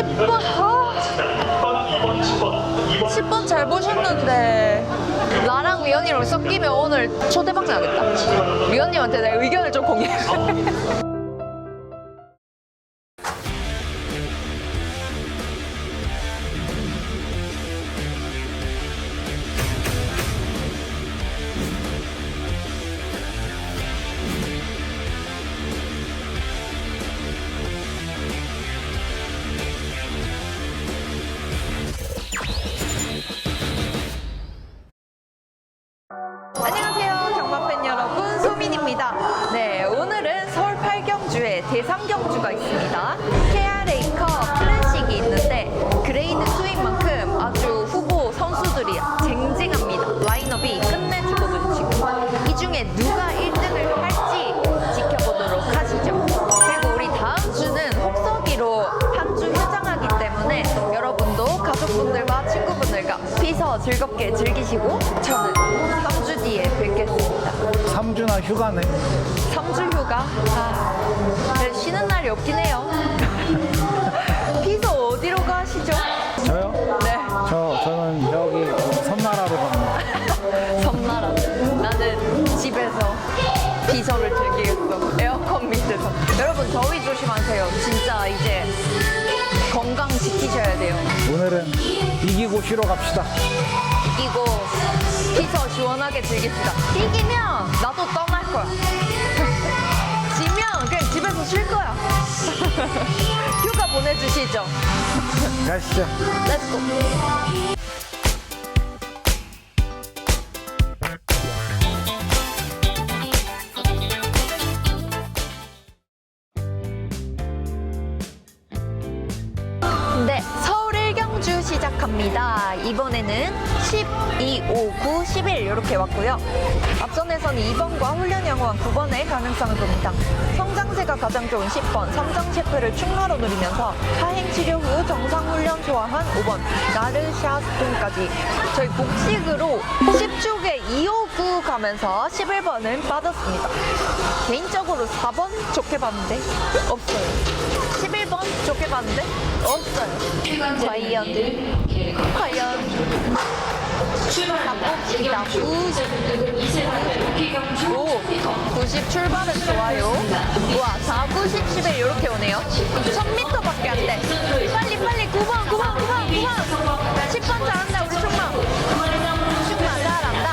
10번 10번 잘 보셨는데 나랑 위원님이랑 섞이면 오늘 초대박 나겠다. 위원님한테 내 의견을 좀 공유해. 안녕하세요, 경마팬 여러분, 소민입니다. 네, 오늘은 서울 팔경주에 대상경주가 있습니다. KRA컵 클래식이 있는데 그레이드 2인 만큼 아주 후보 선수들이 쟁쟁합니다. 라인업이 끝내주거든요. 지금 이 중에 누가 1등을 할지 지켜보도록 하시죠. 그리고 우리 다음 주는 혹서기로 한 주 휴장하기 때문에 여러분도 가족분들과 친구분들과 피서 즐겁게 즐기시고 저는 3주 뒤에 뵙겠습니다. 3주나 휴가네. 3주 휴가? 그래, 쉬는 날이 없긴 해요. 피서 어디로 가시죠? 저요? 네. 저는 여기 섬나라로 갑니다. 섬나라. 나는 집에서 비서를 즐기겠어. 에어컨 밑에서. 여러분 더위 조심하세요. 진짜 이제 건강 지키셔야 돼요. 오늘은 이기고 쉬러 갑시다. 이기고 피서 시원하게 즐깁시다. 이기면 나도 떠날 거야. 지면 그냥 집에서 쉴 거야. 휴가 보내주시죠. 가시죠. 렛츠고. 네, 서울 1경주 시작합니다. 이번에는 12, 5, 9, 11 이렇게 왔고요. 앞선에서는 2번과 훈련 양호한 9번의 가능성을 봅니다. 성장세가 가장 좋은 10번, 삼성 셰프를 충마로 누리면서 하행 치료 후 정상 훈련 소화한 5번, 나르샤스톤까지 저희 복식으로 10쪽에 2, 5, 9 가면서 11번을 빠졌습니다. 개인적으로 4번 좋게 봤는데 없어요. 11번 좋게 봤는데 없어요. 과연 가봅시다. 90 출발은 좋아요. 우와, 4, 90, 11 이렇게 오네요. 1000m밖에 안 돼. 빨리 9번 10번 잘한다 우리 충마. 충마 잘한다.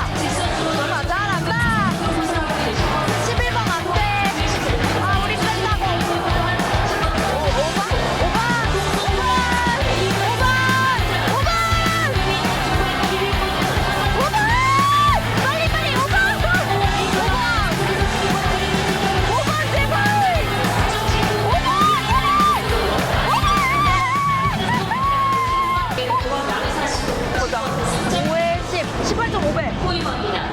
11번 안 돼. 아, 우리 뺀다고. 5번. 빨리 5번 제발. 5번 보자. 5에 10, 18.5배.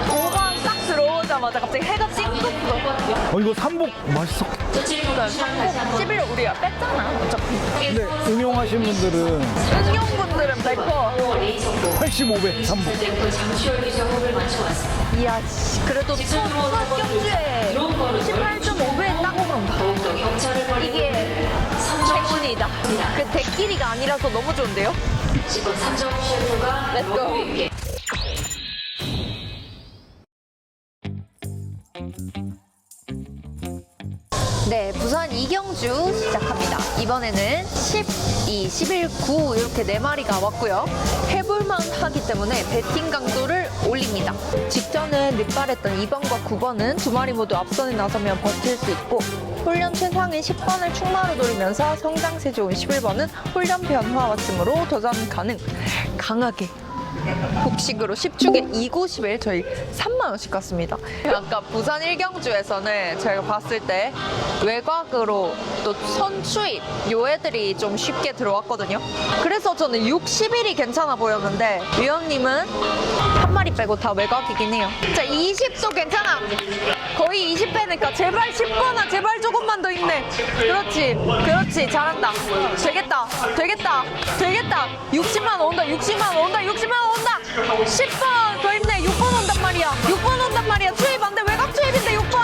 5번 딱 들어오자마자 갑자기 해가 찡긋어. 이거 삼복 맛있어. 그러니까 11 우리가 뺐잖아 어차피. 근데 응용하신 분들은 응용분들은 100%. 85배 삼복. 이야, 그래도 첫 경주에 18.5배 따고 간다. 이게 행운이다. 그 대끼리가 아니라서 너무 좋은데요? 렛츠고. 네, 부산 이경주 시작합니다. 이번에는 12, 11, 9 이렇게 4마리가 왔고요. 해볼만 하기 때문에 배팅 강도를 올립니다. 직전에 늦발했던 2번과 9번은 2마리 모두 앞선에 나서면 버틸 수 있고 훈련 최상인 10번을 충마로 노리면서 성장세 좋은 11번은 훈련 변화와 쯤으로 도전 가능. 강하게 복식으로 10축에 291 저희 3만원씩 갔습니다. 아까 부산 1경주에서는 제가 봤을 때 외곽으로 또 선추입 요 애들이 좀 쉽게 들어왔거든요. 그래서 저는 61이 괜찮아 보였는데 위원님은 한 마리 빼고 다 외곽이긴 해요. 자, 20도 괜찮아. 거의 20배니까 제발 10번아, 제발 조금만 더 힘내. 그렇지 잘한다. 되겠다. 60만 온다. 10번 더 힘내. 6번 온단 말이야. 추입 안 돼. 외곽 추입인데 6번.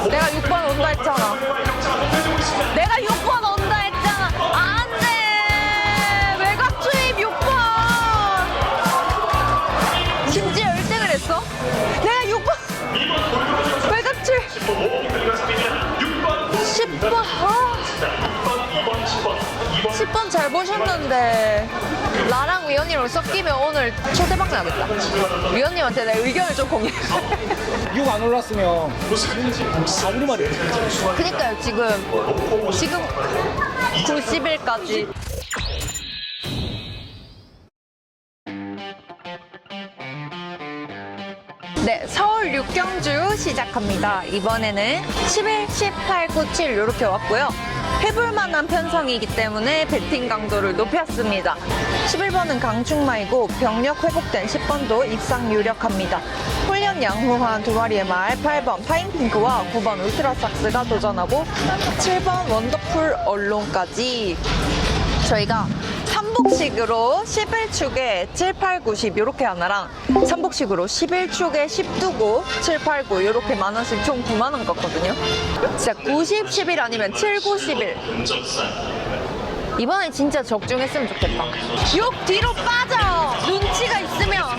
내가 6번 온다 했잖아. 안 돼. 6번, 10번 잘 보셨는데 나랑 위원님을 섞이면 오늘 초대박 나겠다. 위원님한테 내 의견을 좀 공유해. 6 안 올랐으면 아무리 말이야. 그니까요, 지금 90일까지. 네, 서울 6경주 시작합니다. 이번에는 11, 18, 9, 7 이렇게 왔고요. 해볼만한 편성이기 때문에 배팅 강도를 높였습니다. 11번은 강충마이고 병력 회복된 10번도 입상 유력합니다. 훈련 양호한 두 마리의 말 8번 파인핑크와 9번 울트라삭스가 도전하고 7번 원더풀 언론까지 저희가 3복식으로 11축에 7, 8, 9, 10 이렇게 하나랑 3복식으로 11축에 10 두고 7, 8, 9 이렇게 만원씩 총 9만원 걷거든요. 진짜 90, 11 아니면 7, 9, 11 이번에 진짜 적중했으면 좋겠다. 6 뒤로 빠져! 눈치가 있으면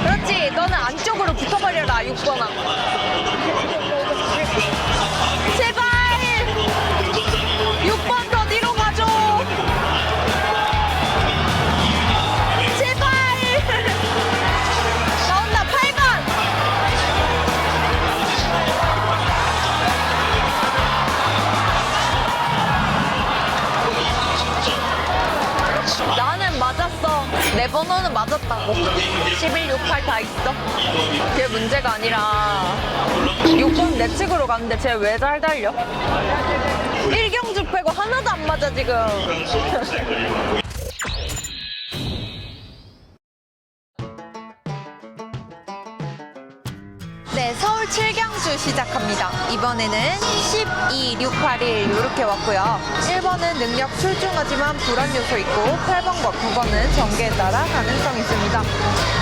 그렇지, 너는 안쪽으로 붙어버려라 6번아. 제발 6번 더 뒤로 가줘. 제발 나온다. 8번 나는 맞았어. 내 번호는 맞았다고. 11, 6, 8 다 있어. 그게 문제가 아니라 6번 내 측으로 갔는데 쟤 왜 잘 달려? 1경주 빼고 하나도 안 맞아 지금. 네, 서울 7경주 시작합니다. 이번에는 12, 6, 8, 1 이렇게 왔고요. 1번은 능력 출중하지만 불안 요소 있고 8번과 9번은 전개에 따라 가능성 있습니다.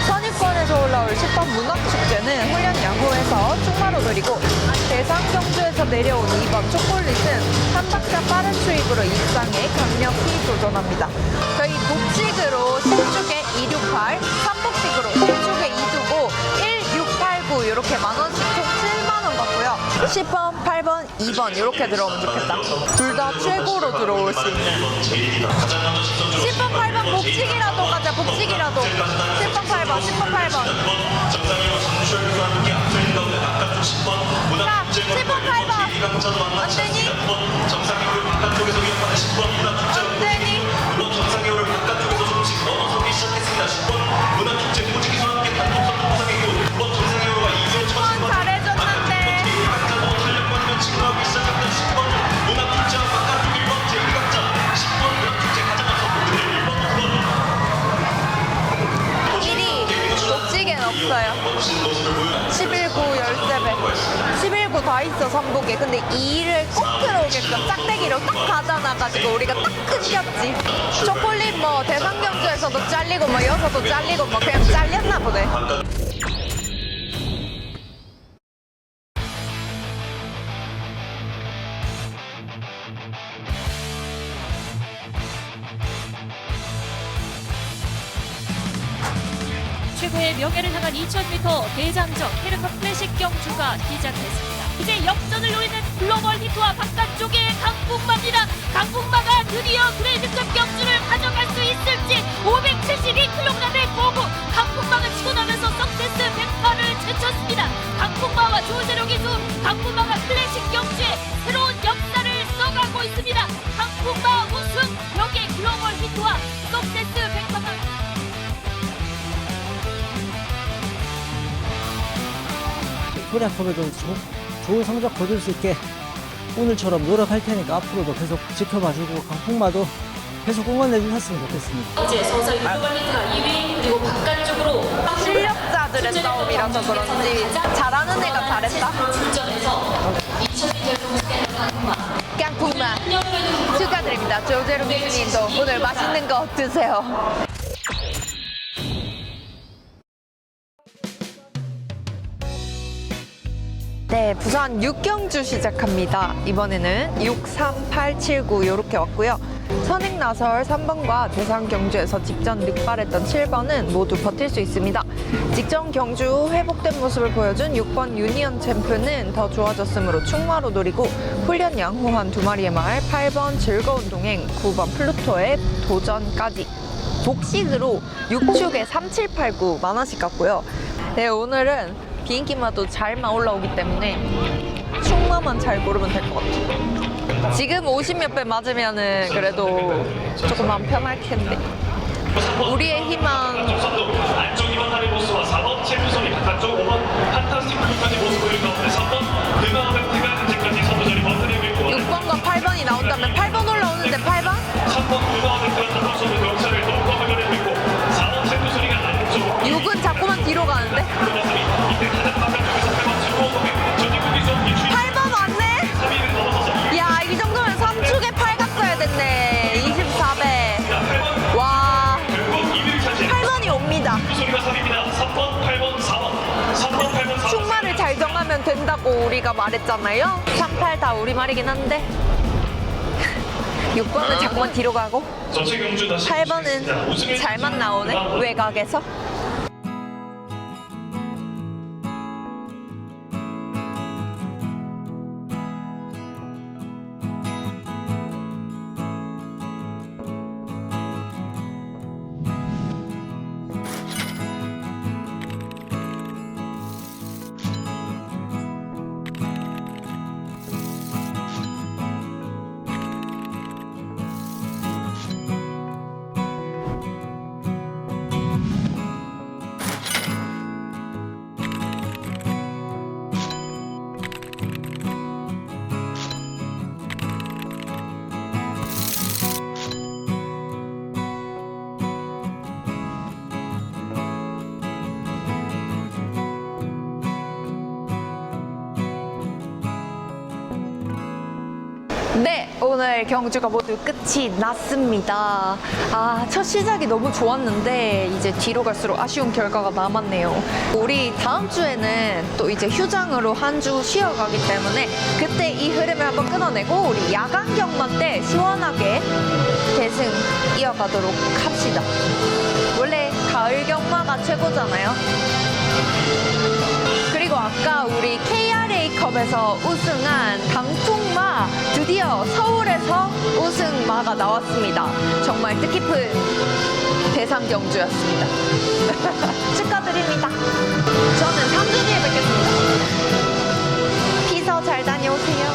선입권에서 올라올 10번 문학축제는 훈련 양호해서 충마로 느리고 대상 경주에서 내려온 2번 초콜릿은 한 박자 빠른 수입으로 입상에 강력히 도전합니다. 저희 복식으로 10축에 2, 6, 8, 3복식으로 10축에 2 두고 1, 6, 8, 9 이렇게 만원씩 총 7만원 받고요. 10번, 8번, 2번 이렇게 들어오면 좋겠다. 둘 다 최고로 들어올 수 있는 10번, 8번 복식이라도 가자. 복식이라도 10번, 8번, 10번, 8번 자, 10번, 8번 안 되니? 안 되니? 잘해줬는데 복직엔 없어요. 11, 9, 13배 11, 9 다 있어 선복에. 근데 2를 꼭 들어오게끔 짝대기로 딱 가져놔가지고 우리가 딱 끊겼지. 초콜릿 뭐 대상경주에서도 잘리고 뭐 여서도 잘리고 뭐 그냥 잘렸나 보네. 최고의 명예를 향한 2000m 대장정 캐릭터 클래식 경주가 시작됐습니다. 이제 역전을 노리는 글로벌 히트와 바깥쪽의 강풍마입니다. 강풍마가 드디어 그레이드급 경주를 가져갈 수 있을지. 572kg의 고구 강풍마가 치고 나면서 석세스 100파를 제쳤습니다. 강풍마와 조세력 기수 강풍마가 클래식 경주에 새로운 역사를 써가고 있습니다. 강풍마 우승 명예 글로벌 히트와 석세스 100파가 소리 앞으로도 좋은 성적 거둘 수 있게 오늘처럼 노력할 테니까 앞으로도 계속 지켜봐주고 강풍마도 계속 응원해 주셨으면 좋겠습니다. 이제 서서히 글로벌 히트가 2위 그리고 바깥쪽으로 실력자들의 싸움이라서 그런지 잘하는 애가 잘했다. 출전해서 2000m 경주에 깡풍마 축하드립니다. 조재룡 교수님도 오늘 맛있는 거 드세요. 네, 부산 6경주 시작합니다. 이번에는 6, 3, 8, 7, 9 이렇게 왔고요. 선행 나설 3번과 대상 경주에서 직전 늑발했던 7번은 모두 버틸 수 있습니다. 직전 경주 회복된 모습을 보여준 6번 유니언 챔프는 더 좋아졌으므로 충마로 노리고 훈련 양호한 두 마리의 말 8번 즐거운 동행, 9번 플루토의 도전까지 복식으로 6축에 3, 7, 8, 9 만원씩 갔고요. 네, 오늘은 비인기마도 잘만 올라오기 때문에 충마만 잘 고르면 될 것 같아요. 지금 50몇 배 맞으면은 그래도 조금 마음 편할 텐데. 우리의 희망. 안쪽 2번 하리보스와 4번 챔프손이 바깥쪽 5번 판타스틱 블루까지 모습 보이는 가운데 3번 드마우베트가 현재까지 선두자리 버텨내고 있고 6번과 8번이 나온다면 8번 올라오는데 8번? 3번 드마우베트가 단독선수 경차를 너무 걸어내고 있고 4번 챔프손이가 안쪽 6은 자꾸만 뒤로 가는데? 이때 가장 바깥쪽에서 8번 즐거운 동행 전진국에서 이주인 8번 왔네? 3위를 넘어서서 야, 이 정도면 3축에 8 갔어야 됐네. 24배. 와, 결국 2위를 차지 8번이 옵니다. 챔프손이가 3위입니다 3번 8번 4번 3번 8번 4번 충마를 잘 정하면 된다고 우리가 말했잖아요. 3, 8 다 우리 말이긴 한데 6번은 자꾸만 뒤로 가고 전체 경주 다시 8번은 잘만 나오네. 외곽에서. 네, 오늘 경주가 모두 끝이 났습니다. 아, 첫 시작이 너무 좋았는데 이제 뒤로 갈수록 아쉬운 결과가 남았네요. 우리 다음 주에는 또 이제 휴장으로 한 주 쉬어가기 때문에 그때 이 흐름을 한번 끊어내고 우리 야간 경마 때 시원하게 대승 이어가도록 합시다. 원래 가을 경마가 최고잖아요. 그리고 아까 우리 KRA컵에서 우승한 강풍마 드디어 서울에서 우승마가 나왔습니다. 정말 뜻깊은 대상 경주였습니다. 축하드립니다. 저는 3주 뒤에 뵙겠습니다. 피서 잘 다녀오세요.